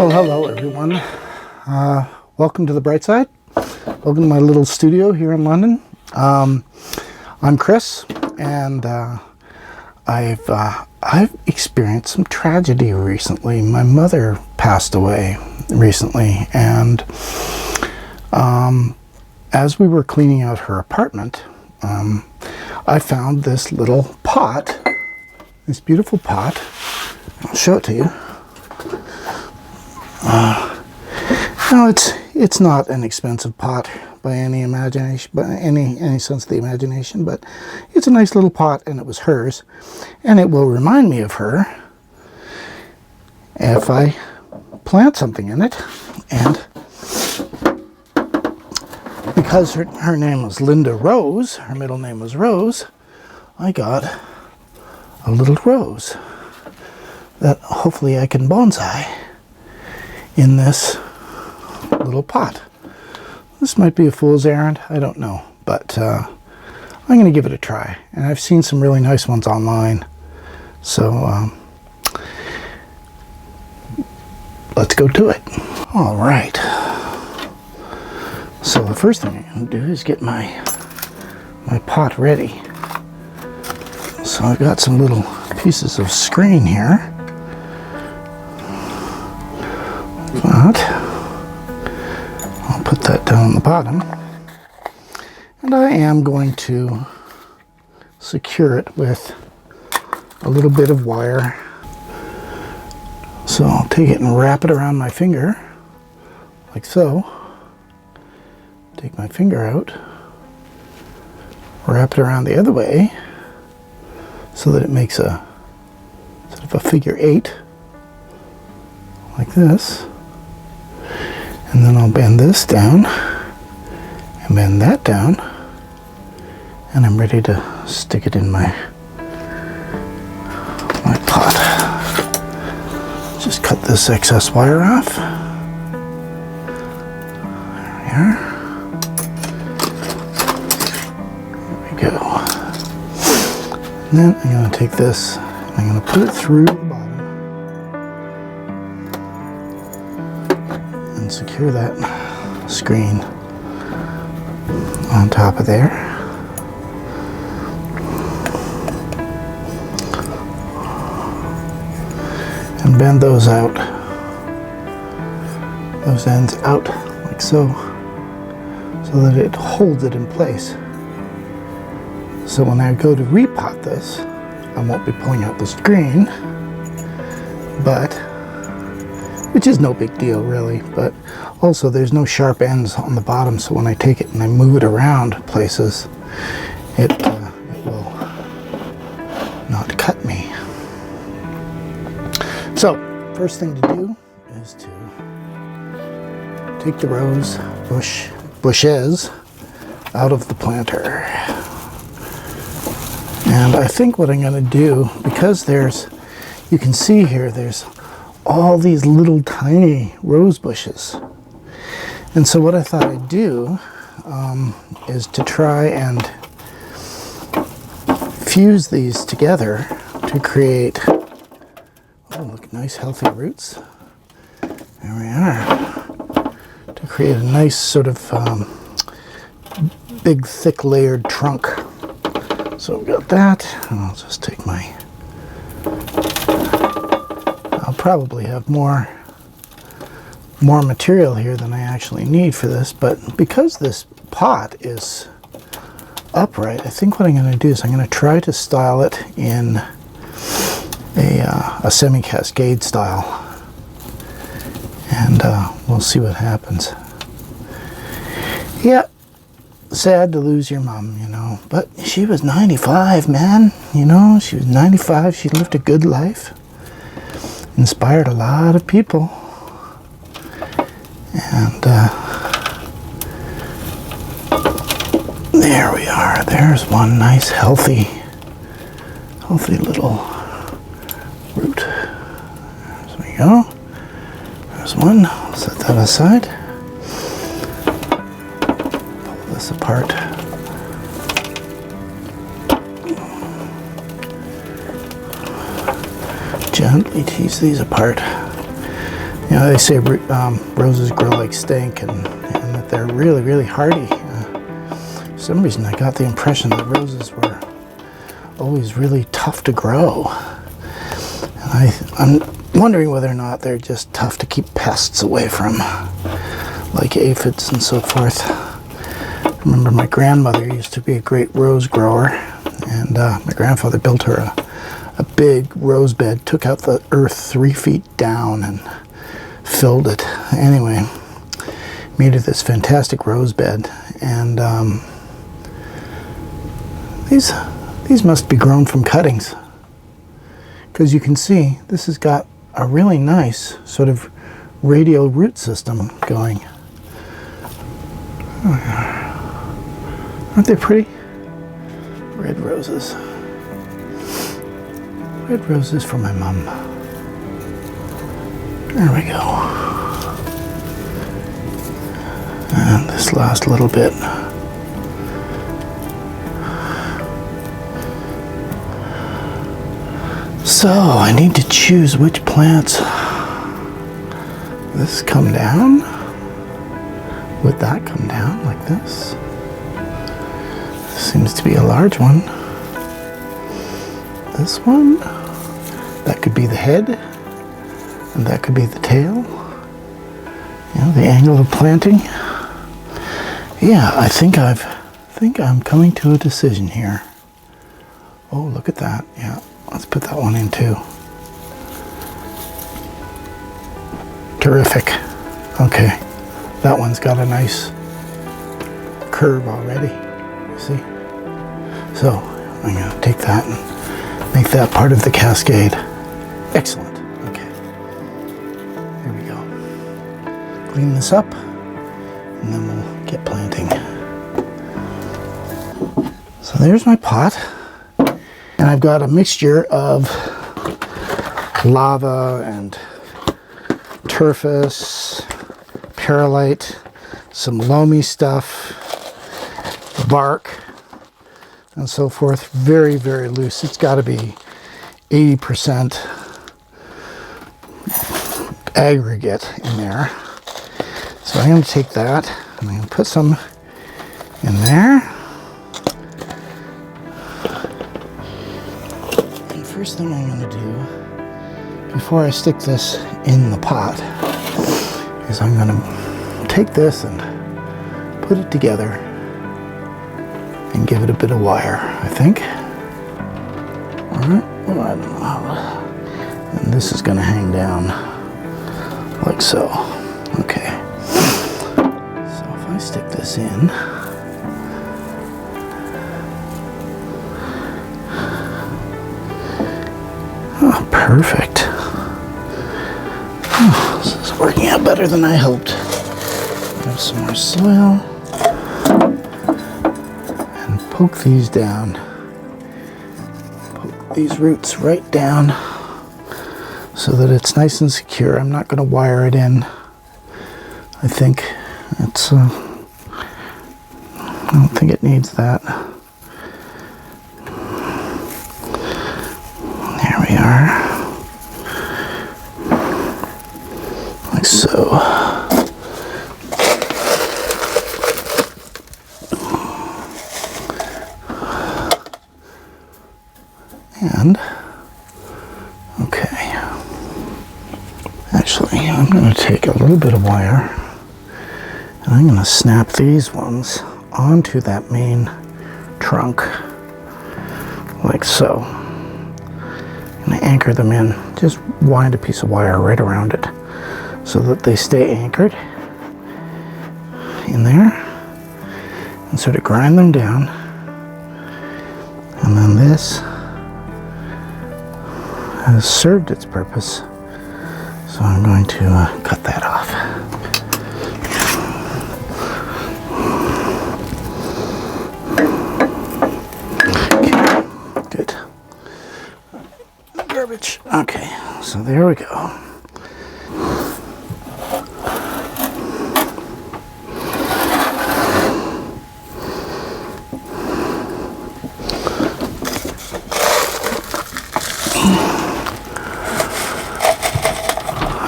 Well, hello everyone. Welcome to the bright side. Welcome to my little studio here in London. I'm Chris, and I've experienced some tragedy recently. My mother passed away recently, and as we were cleaning out her apartment, I found this little pot, this beautiful pot. I'll show it to you. No, it's not an expensive pot by any imagination, by any sense of the imagination, but it's a nice little pot, and it was hers, and it will remind me of her if I plant something in it. And because her name was Linda Rose, her middle name was Rose, I got a little rose that hopefully I can bonsai in this little pot. This might be a fool's errand, I don't know, but I'm going to give it a try. And I've seen some really nice ones online, so let's go to it. All right. So the first thing I'm going to do is get my pot ready. So I've got some little pieces of screen here. But I'll put that down on the bottom, and I am going to secure it with a little bit of wire. So I'll take it and wrap it around my finger like so. Take my finger out, wrap it around the other way so that it makes a sort of a figure 8 like this. And then I'll bend this down and bend that down, and I'm ready to stick it in my pot. Just cut this excess wire off. There we are. There we go. And then I'm going to take this and I'm going to put it through the bottom and secure that screen on top of there. And bend those out, those ends out like so, so that it holds it in place. So when I go to repot this, I won't be pulling out the screen, which is no big deal really, but also there's no sharp ends on the bottom, so when I take it and I move it around places, it will not cut me. So first thing to do is to take the rose bushes out of the planter. And I think what I'm going to do, because you can see here, there's all these little tiny rose bushes. And so what I thought I'd do is to try and fuse these together to create, oh look, nice healthy roots. There we are. To create a nice sort of big thick layered trunk. So I've got that, and I'll just take I'll probably have more material here than I actually need for this, but because this pot is upright, I think what I'm going to do is I'm going to try to style it in a semi-cascade style, and we'll see what happens. Yeah, sad to lose your mom, you know, but she was 95, man, you know, she was 95, she lived a good life, inspired a lot of people, and there we are. There's one nice healthy little root. There we go. There's one. I'll set that aside. Pull this apart. Gently tease these apart. You know, they say roses grow like stink, and that they're really, really hardy. For some reason, I got the impression that roses were always really tough to grow. And I'm wondering whether or not they're just tough to keep pests away from, like aphids and so forth. I remember my grandmother used to be a great rose grower, and my grandfather built her a big rose bed, took out the earth 3 feet down and filled it. Anyway, made her this fantastic rose bed, and these must be grown from cuttings, because you can see this has got a really nice sort of radial root system going. Aren't they pretty? Red roses. Red roses for my mum. There we go. And this last little bit. So I need to choose which plants. This come down? Would that come down like this? Seems to be a large one. This one? That could be the head, and that could be the tail. You know, the angle of planting. Yeah, I think I'm coming to a decision here. Oh, look at that. Yeah, let's put that one in too. Terrific. Okay, that one's got a nice curve already. You see? So I'm going to take that and make that part of the cascade. Excellent. Okay. There we go. Clean this up, and then we'll get planting. So there's my pot. And I've got a mixture of lava and turfus, perlite, some loamy stuff, bark, and so forth. Very, very loose. It's got to be 80% aggregate in there. So I'm going to take that and I'm going to put some in there. And first thing I'm going to do before I stick this in the pot is I'm going to take this and put it together and give it a bit of wire, I think. Alright, well, I don't know how. And this is going to hang down like so. Okay. So if I stick this in, oh, perfect. Oh, this is working out better than I hoped. Have some more soil. Poke these down. Poke these roots right down so that it's nice and secure. I'm not going to wire it in. I think it's I don't think it needs that. There we are. Like so. And, okay, actually I'm going to take a little bit of wire and I'm going to snap these ones onto that main trunk like so. I'm going to anchor them in, just wind a piece of wire right around it so that they stay anchored in there and sort of grind them down. And then this has served its purpose, so I'm going to cut that off. Okay, good. Garbage. Okay, so there we go.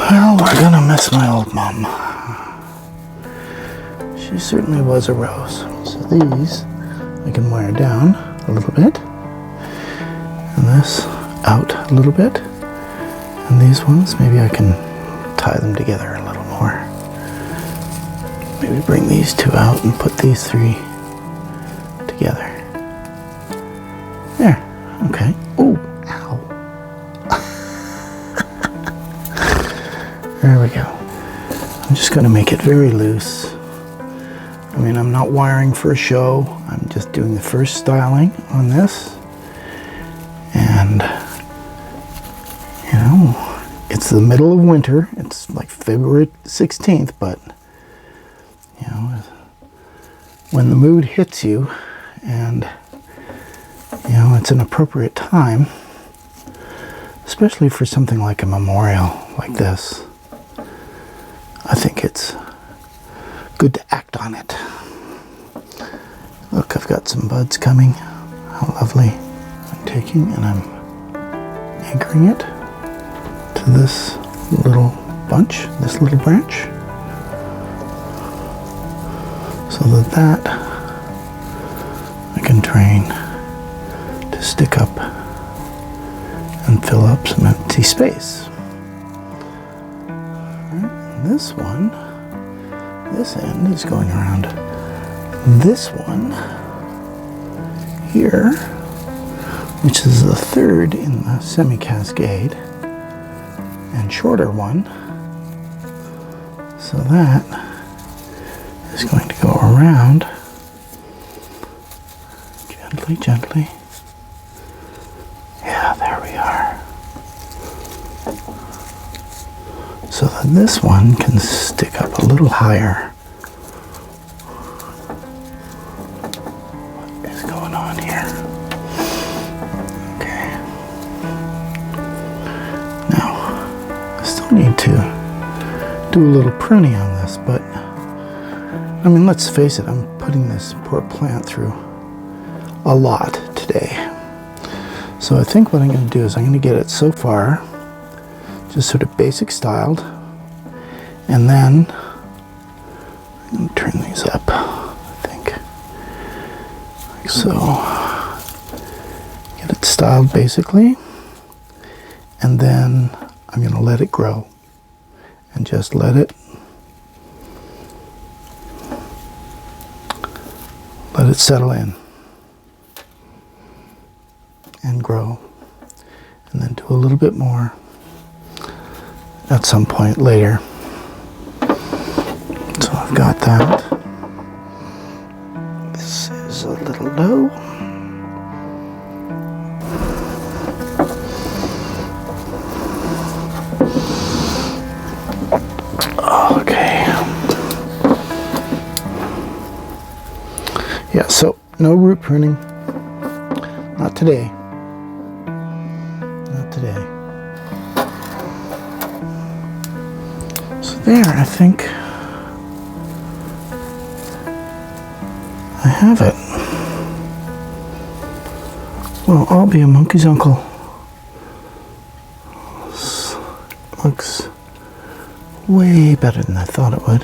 Well, we're gonna miss my old mom. She certainly was a rose. So these I can wire down a little bit, and this out a little bit, and these ones maybe I can tie them together a little more. Maybe bring these two out and put these three together. There. Okay. Oh, ow. There we go. I'm just going to make it very loose. I mean, I'm not wiring for a show. I'm just doing the first styling on this. And, you know, it's the middle of winter. It's like February 16th, but, you know, when the mood hits you and, you know, it's an appropriate time, especially for something like a memorial like this, I think it's good to act on it. Look, I've got some buds coming. How lovely. I'm taking and I'm anchoring it to this little bunch, this little branch, so that I can train to stick up and fill up some empty space. This one, this end is going around this one here, which is the third in the semi-cascade and shorter one. So that is going to go around gently, gently. Yeah, there we are. So that this one can stick up a little higher. What is going on here? Okay. Now, I still need to do a little pruning on this, but I mean, let's face it, I'm putting this poor plant through a lot today. So I think what I'm going to do is I'm going to get it so far just sort of basic styled, and then I'm going to turn these up, I think, like so. Get it styled basically, and then I'm going to let it grow and just let it settle in and grow, and then do a little bit more at some point later. So I've got that. This is a little low. Okay. Yeah, so no root pruning. Not today. Not today. There, I think I have it. Well, I'll be a monkey's uncle. This looks way better than I thought it would.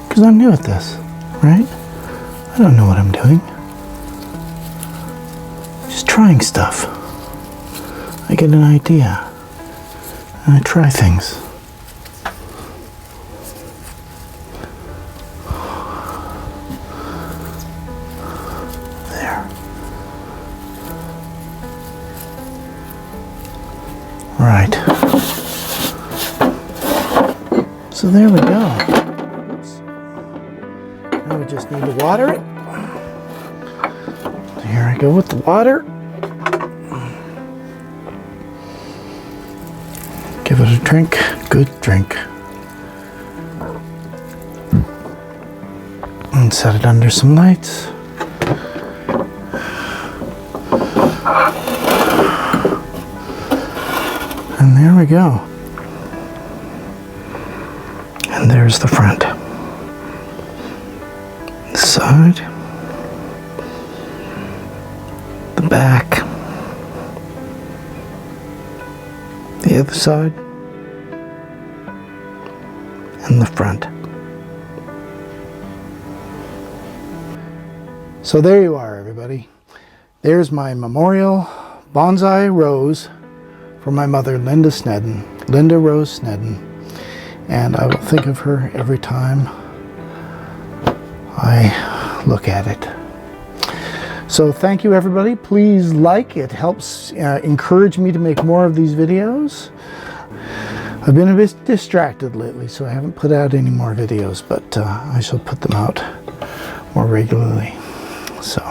Because I'm new at this, right? I don't know what I'm doing. Trying stuff. I get an idea and I try things. There. Right. So there we go. Oops. Now we just need to water it. Here I go with the water. Give it a drink, good drink. And set it under some lights. And there we go. And there's the front. This side. back. The other side. And the front. So there you are, everybody. There's my memorial bonsai rose for my mother, Linda Snedden. Linda Rose Snedden. And I will think of her every time I look at it. So thank you, everybody. Please like. It helps encourage me to make more of these videos. I've been a bit distracted lately, so I haven't put out any more videos, but I shall put them out more regularly. So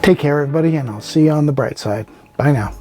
take care, everybody, and I'll see you on the bright side. Bye now.